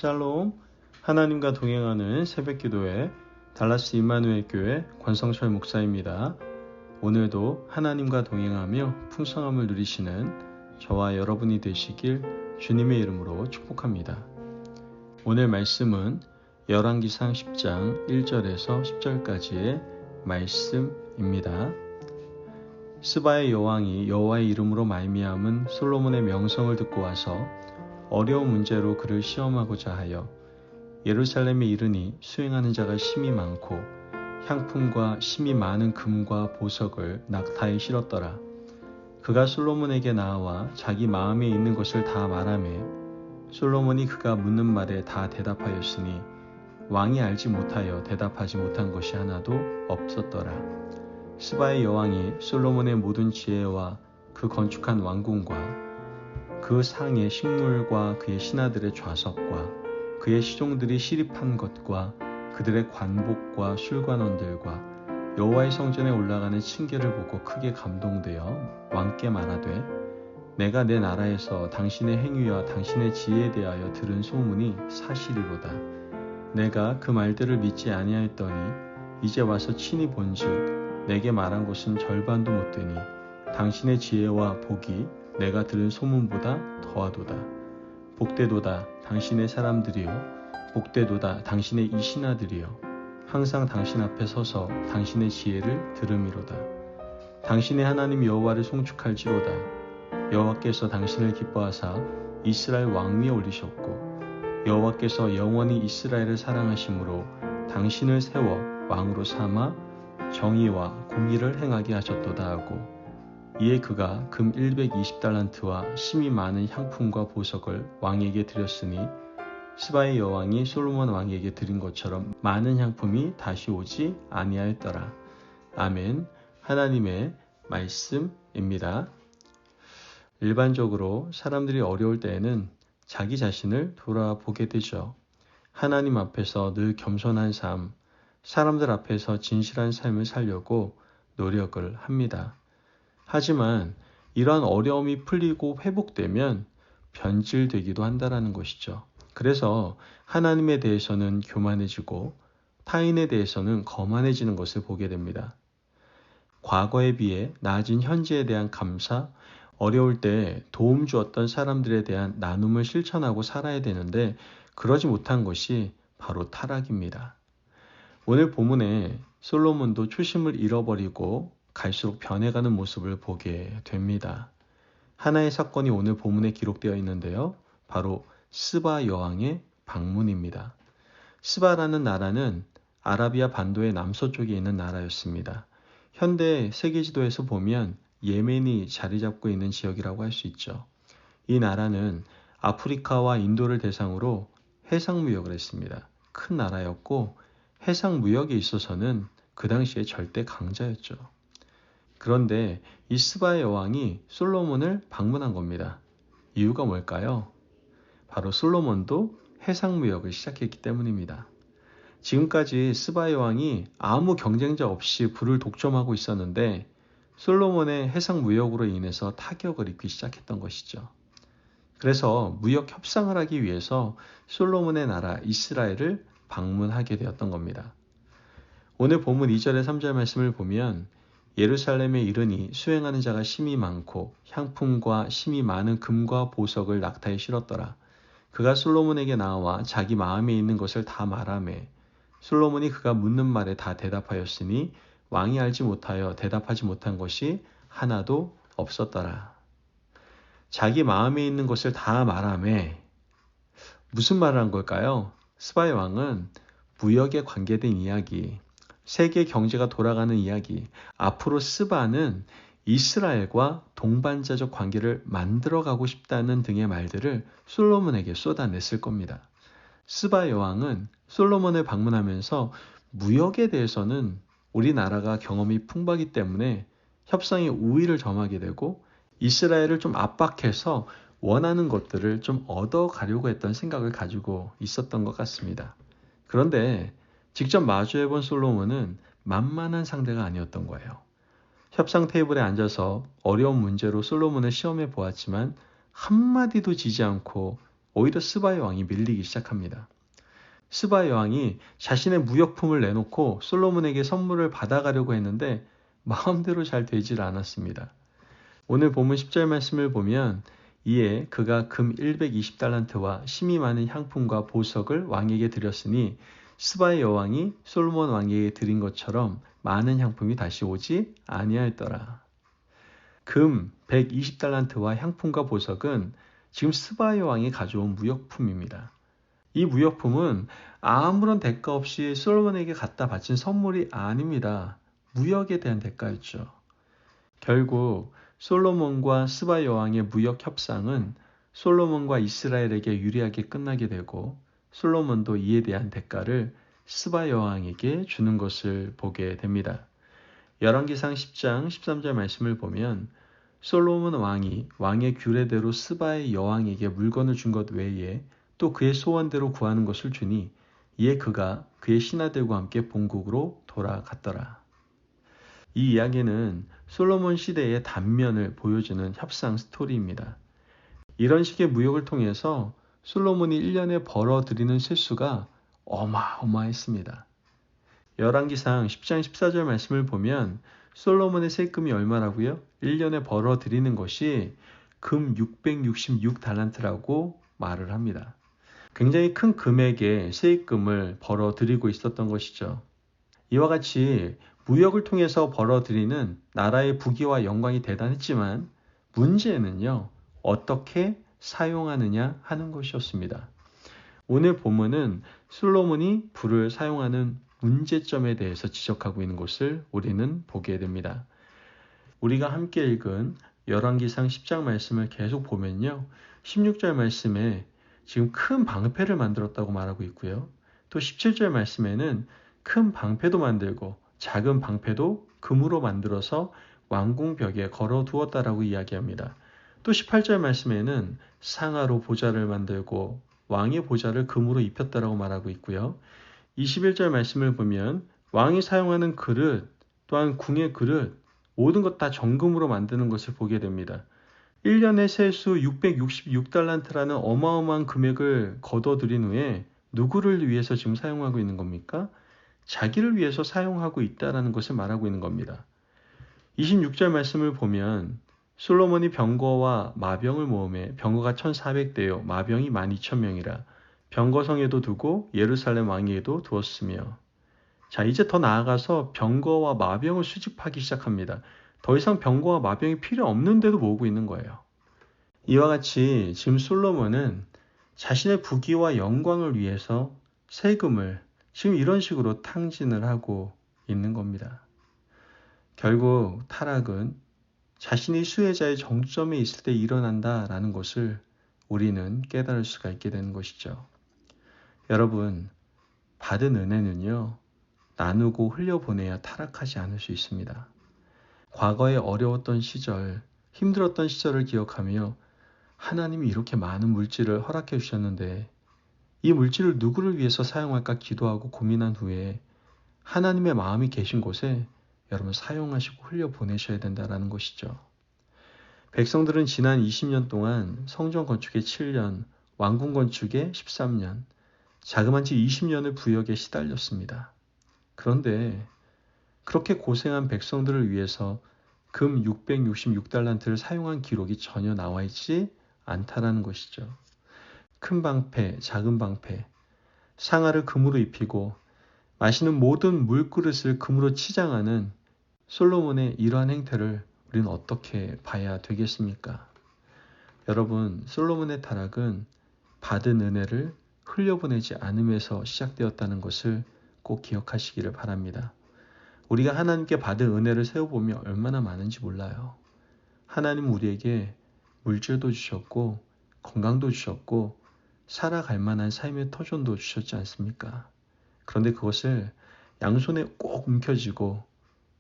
샬롬. 하나님과 동행하는 새벽기도회 달라스 임마누엘 교회 권성철 목사입니다. 오늘도 하나님과 동행하며 풍성함을 누리시는 저와 여러분이 되시길 주님의 이름으로 축복합니다. 오늘 말씀은 열왕기상 10장 1절에서 10절까지의 말씀입니다. 스바의 여왕이 여호와의 이름으로 말미암은 솔로몬의 명성을 듣고 와서 어려운 문제로 그를 시험하고자 하여 예루살렘에 이르니 수행하는 자가 심히 많고 향품과 심히 많은 금과 보석을 낙타에 실었더라. 그가 솔로몬에게 나아와 자기 마음에 있는 것을 다 말하매 솔로몬이 그가 묻는 말에 다 대답하였으니 왕이 알지 못하여 대답하지 못한 것이 하나도 없었더라. 스바의 여왕이 솔로몬의 모든 지혜와 그 건축한 왕궁과 그 상의 식물과 그의 신하들의 좌석과 그의 시종들이 시립한 것과 그들의 관복과 술관원들과 여호와의 성전에 올라가는 층계를 보고 크게 감동되어 왕께 말하되 내가 내 나라에서 당신의 행위와 당신의 지혜에 대하여 들은 소문이 사실이로다. 내가 그 말들을 믿지 아니하였더니 이제 와서 친히 본즉 내게 말한 것은 절반도 못 되니 당신의 지혜와 복이 내가 들은 소문보다 더하도다. 복되도다 당신의 사람들이요 복되도다 당신의 이 신하들이요 항상 당신 앞에 서서 당신의 지혜를 들음이로다. 당신의 하나님 여호와를 송축할지로다. 여호와께서 당신을 기뻐하사 이스라엘 왕 위에 올리셨고 여호와께서 영원히 이스라엘을 사랑하심으로 당신을 세워 왕으로 삼아 정의와 공의를 행하게 하셨도다 하고 이에 그가 금 120달란트와 심히 많은 향품과 보석을 왕에게 드렸으니 스바의 여왕이 솔로몬 왕에게 드린 것처럼 많은 향품이 다시 오지 아니하였더라. 아멘. 하나님의 말씀입니다. 일반적으로 사람들이 어려울 때에는 자기 자신을 돌아보게 되죠. 하나님 앞에서 늘 겸손한 삶, 사람들 앞에서 진실한 삶을 살려고 노력을 합니다. 하지만 이러한 어려움이 풀리고 회복되면 변질되기도 한다는 것이죠. 그래서 하나님에 대해서는 교만해지고 타인에 대해서는 거만해지는 것을 보게 됩니다. 과거에 비해 나아진 현재에 대한 감사, 어려울 때 도움 주었던 사람들에 대한 나눔을 실천하고 살아야 되는데 그러지 못한 것이 바로 타락입니다. 오늘 본문에 솔로몬도 초심을 잃어버리고 갈수록 변해가는 모습을 보게 됩니다. 하나의 사건이 오늘 본문에 기록되어 있는데요. 바로 스바 여왕의 방문입니다. 스바라는 나라는 아라비아 반도의 남서쪽에 있는 나라였습니다. 현대 세계 지도에서 보면 예멘이 자리 잡고 있는 지역이라고 할 수 있죠. 이 나라는 아프리카와 인도를 대상으로 해상무역을 했습니다. 큰 나라였고 해상무역에 있어서는 그 당시에 절대 강자였죠. 그런데 이 스바의 여왕이 솔로몬을 방문한 겁니다. 이유가 뭘까요? 바로 솔로몬도 해상무역을 시작했기 때문입니다. 지금까지 스바의 여왕이 아무 경쟁자 없이 부를 독점하고 있었는데 솔로몬의 해상무역으로 인해서 타격을 입기 시작했던 것이죠. 그래서 무역 협상을 하기 위해서 솔로몬의 나라 이스라엘을 방문하게 되었던 겁니다. 오늘 본문 2절에 3절 말씀을 보면 예루살렘에 이르니 수행하는 자가 심히 많고 향품과 심히 많은 금과 보석을 낙타에 실었더라. 그가 솔로몬에게 나와 자기 마음에 있는 것을 다 말하매 솔로몬이 그가 묻는 말에 다 대답하였으니 왕이 알지 못하여 대답하지 못한 것이 하나도 없었더라. 자기 마음에 있는 것을 다 말하매 무슨 말을 한 걸까요? 스바의 왕은 무역에 관계된 이야기, 세계 경제가 돌아가는 이야기, 앞으로 스바는 이스라엘과 동반자적 관계를 만들어가고 싶다는 등의 말들을 솔로몬에게 쏟아냈을 겁니다. 스바 여왕은 솔로몬을 방문하면서 무역에 대해서는 우리나라가 경험이 풍부하기 때문에 협상의 우위를 점하게 되고 이스라엘을 좀 압박해서 원하는 것들을 좀 얻어가려고 했던 생각을 가지고 있었던 것 같습니다. 그런데 직접 마주해본 솔로몬은 만만한 상대가 아니었던 거예요. 협상 테이블에 앉아서 어려운 문제로 솔로몬을 시험해 보았지만 한마디도 지지 않고 오히려 스바의 왕이 밀리기 시작합니다. 스바의 왕이 자신의 무역품을 내놓고 솔로몬에게 선물을 받아가려고 했는데 마음대로 잘 되질 않았습니다. 오늘 본문 10절 말씀을 보면 이에 그가 금 120달란트와 심이 많은 향품과 보석을 왕에게 드렸으니 스바의 여왕이 솔로몬 왕에게 드린 것처럼 많은 향품이 다시 오지 아니하였더라. 금 120달란트와 향품과 보석은 지금 스바의 왕이 가져온 무역품입니다. 이 무역품은 아무런 대가 없이 솔로몬에게 갖다 바친 선물이 아닙니다. 무역에 대한 대가였죠. 결국 솔로몬과 스바 여왕의 무역 협상은 솔로몬과 이스라엘에게 유리하게 끝나게 되고 솔로몬도 이에 대한 대가를 스바 여왕에게 주는 것을 보게 됩니다. 열왕기상 10장 13절 말씀을 보면 솔로몬 왕이 왕의 규례대로 스바의 여왕에게 물건을 준 것 외에 또 그의 소원대로 구하는 것을 주니 이에 그가 그의 신하들과 함께 본국으로 돌아갔더라. 이 이야기는 솔로몬 시대의 단면을 보여주는 협상 스토리입니다. 이런 식의 무역을 통해서 솔로몬이 1년에 벌어들이는 세수가 어마어마했습니다. 열왕기상 10장 14절 말씀을 보면 솔로몬의 세금이 얼마라고요? 1년에 벌어들이는 것이 금 666달란트라고 말을 합니다. 굉장히 큰 금액의 세금을 벌어들이고 있었던 것이죠. 이와 같이 무역을 통해서 벌어들이는 나라의 부귀와 영광이 대단했지만 문제는요, 어떻게 사용하느냐 하는 것이었습니다. 오늘 본문은 솔로몬이 불을 사용하는 문제점에 대해서 지적하고 있는 것을 우리는 보게 됩니다. 우리가 함께 읽은 열왕기상 10장 말씀을 계속 보면요, 16절 말씀에 지금 큰 방패를 만들었다고 말하고 있고요. 또 17절 말씀에는 큰 방패도 만들고 작은 방패도 금으로 만들어서 왕궁벽에 걸어두었다라고 이야기합니다. 또 18절 말씀에는 상아로 보좌를 만들고 왕의 보좌를 금으로 입혔다라고 말하고 있고요. 21절 말씀을 보면 왕이 사용하는 그릇, 또한 궁의 그릇, 모든 것 다 정금으로 만드는 것을 보게 됩니다. 1년의 세수 666달란트라는 어마어마한 금액을 거둬들인 후에 누구를 위해서 지금 사용하고 있는 겁니까? 자기를 위해서 사용하고 있다는 것을 말하고 있는 겁니다. 26절 말씀을 보면 솔로몬이 병거와 마병을 모으매 병거가 1400대요 마병이 12000명이라 병거성에도 두고 예루살렘 왕에게도 두었으며. 자, 이제 더 나아가서 병거와 마병을 수집하기 시작합니다. 더 이상 병거와 마병이 필요 없는데도 모으고 있는 거예요. 이와 같이 지금 솔로몬은 자신의 부귀와 영광을 위해서 세금을 지금 이런 식으로 탕진을 하고 있는 겁니다. 결국 타락은 자신이 수혜자의 정점에 있을 때 일어난다라는 것을 우리는 깨달을 수가 있게 되는 것이죠. 여러분, 받은 은혜는요, 나누고 흘려보내야 타락하지 않을 수 있습니다. 과거에 어려웠던 시절, 힘들었던 시절을 기억하며 하나님이 이렇게 많은 물질을 허락해 주셨는데 이 물질을 누구를 위해서 사용할까 기도하고 고민한 후에 하나님의 마음이 계신 곳에 여러분 사용하시고 흘려보내셔야 된다는 것이죠. 백성들은 지난 20년 동안 성전 건축에 7년, 왕궁 건축에 13년, 자그마치 20년을 부역에 시달렸습니다. 그런데 그렇게 고생한 백성들을 위해서 금 666달란트를 사용한 기록이 전혀 나와 있지 않다라는 것이죠. 큰 방패, 작은 방패, 상아를 금으로 입히고 마시는 모든 물그릇을 금으로 치장하는 솔로몬의 이러한 행태를 우리는 어떻게 봐야 되겠습니까? 여러분, 솔로몬의 타락은 받은 은혜를 흘려보내지 않음에서 시작되었다는 것을 꼭 기억하시기를 바랍니다. 우리가 하나님께 받은 은혜를 세워보면 얼마나 많은지 몰라요. 하나님 우리에게 물질도 주셨고 건강도 주셨고 살아갈 만한 삶의 터전도 주셨지 않습니까? 그런데 그것을 양손에 꼭 움켜쥐고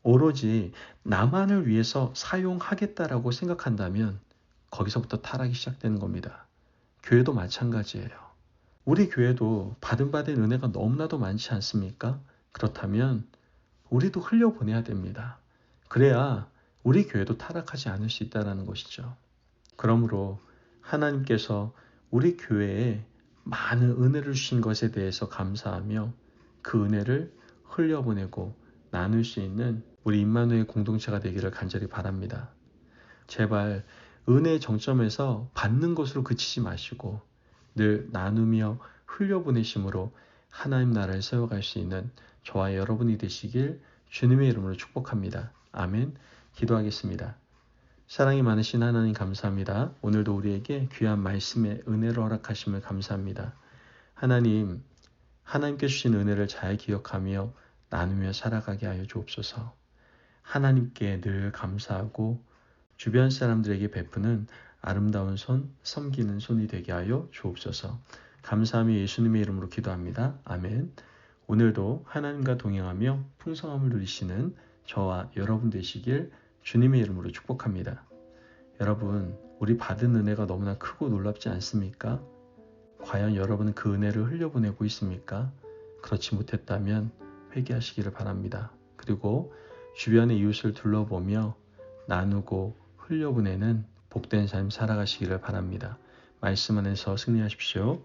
오로지 나만을 위해서 사용하겠다라고 생각한다면 거기서부터 타락이 시작되는 겁니다. 교회도 마찬가지예요. 우리 교회도 받은 은혜가 너무나도 많지 않습니까? 그렇다면 우리도 흘려보내야 됩니다. 그래야 우리 교회도 타락하지 않을 수 있다는 것이죠. 그러므로 하나님께서 우리 교회에 많은 은혜를 주신 것에 대해서 감사하며 그 은혜를 흘려보내고 나눌 수 있는 우리 임마누엘 공동체가 되기를 간절히 바랍니다. 제발 은혜의 정점에서 받는 것으로 그치지 마시고 늘 나누며 흘려보내심으로 하나님 나라를 세워갈 수 있는 저와 여러분이 되시길 주님의 이름으로 축복합니다. 아멘. 기도하겠습니다. 사랑이 많으신 하나님 감사합니다. 오늘도 우리에게 귀한 말씀의 은혜를 허락하심을 감사합니다. 하나님, 하나님께 주신 은혜를 잘 기억하며 나누며 살아가게 하여 주옵소서. 하나님께 늘 감사하고 주변 사람들에게 베푸는 아름다운 손, 섬기는 손이 되게 하여 주옵소서. 감사하며 예수님의 이름으로 기도합니다. 아멘. 오늘도 하나님과 동행하며 풍성함을 누리시는 저와 여러분 되시길 주님의 이름으로 축복합니다. 여러분, 우리 받은 은혜가 너무나 크고 놀랍지 않습니까? 과연 여러분은 그 은혜를 흘려보내고 있습니까? 그렇지 못했다면 회개하시기를 바랍니다. 그리고 주변의 이웃을 둘러보며 나누고 흘려보내는 복된 삶 살아가시기를 바랍니다. 말씀 안에서 승리하십시오.